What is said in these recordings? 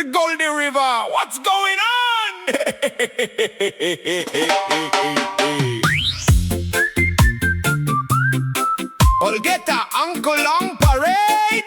Golden River, what's going on? Olgeta, Uncle Long Parade.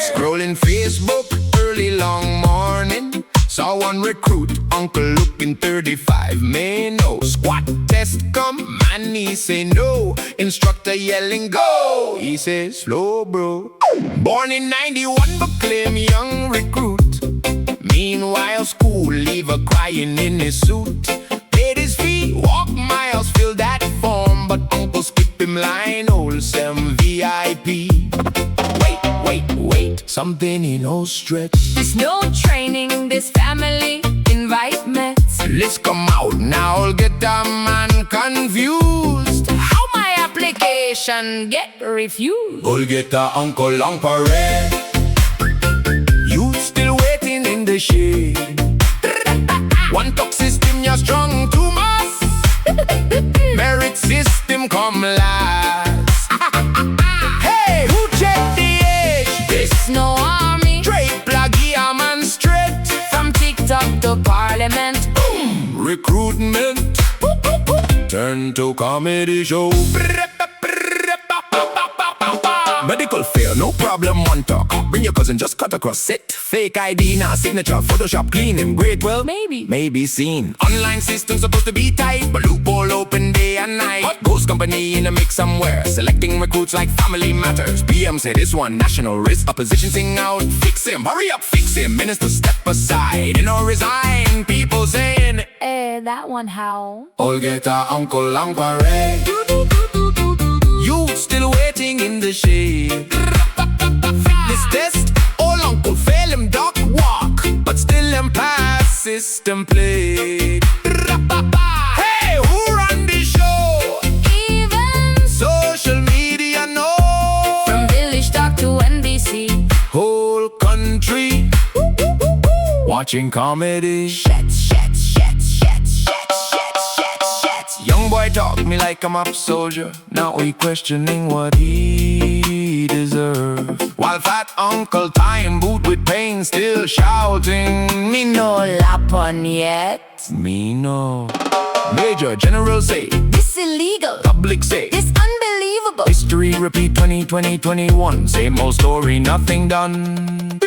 Scrolling Facebook early long morning, saw one recruit, uncle looking 35, may no squat test come, man he say no, instructor yelling go, he says slow bro. Born in 91 but claim young recruit, meanwhile school leaver crying in his suit. Paid his fee, walk miles, fill that form, but uncle skip him line, wholesome VIP. Wait, something in no stretch. There's no training, this family invite mets. Let's come out now, I'll get that man confused. How my application get refused? Olgeta, Uncle Long Parade. You still waiting in the shade. One talk system, you're strong too much. Merit system come last. Hey, who checked the age? This no army. Straight pluggy, a man straight. From TikTok to Parliament. Boom. Recruitment turn to comedy show. Medical fail, no problem, one talk. Bring your cousin, just cut across it. Fake ID, now signature, Photoshop, clean him, great, well, maybe seen. Online system supposed to be tight, but loophole open day and night. Hot ghost company in a mix somewhere, selecting recruits like family matters. PM say this one, national risk, opposition sing out, fix him, hurry up, fix him. Minister step aside, you know resign, people saying, That one how? Olgeta, Uncle Long Parade. You still waiting in the shade. This test, all uncle fail him doc walk, but still him pass system played. Hey, who run the show? Even Social media no. from village talk to NBC. Whole country watching comedy. Young boy talk me like I'm up soldier. Now we questioning what he deserve. While fat uncle tying boot with pain, still shouting, me no Lapon yet. me no. Major general say, This illegal. public say, This unbelievable. history repeat 2021. Same old story, nothing done.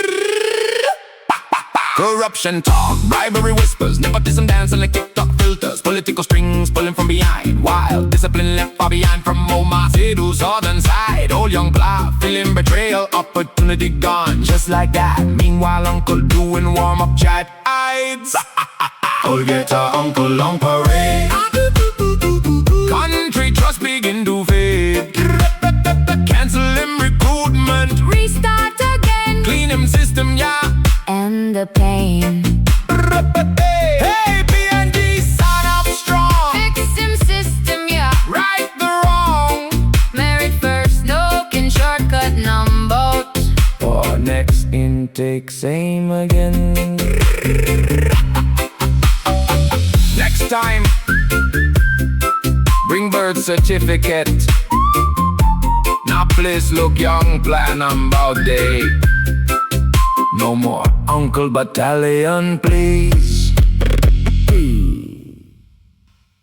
Corruption talk, bribery whispers, nepotism dancing like TikTok filters, political strings pulling from behind, while discipline left far behind from Oma Sidhu southern side. Old young blah, feeling betrayal, opportunity gone, just like that. Meanwhile, uncle doing warm-up chat hides. Olgeta, Uncle Long Parade. Country trust begin to fade. Cancel him recruitment, Restart again. clean him system, yeah. And the pain. Hey, PNG, sign up strong. Fix him system, yeah. Right the wrong. Merit first, no can shortcut number. For next intake, same again. Next time, bring birth certificate. Now please look young, plan about day. No more Uncle Battalion, please.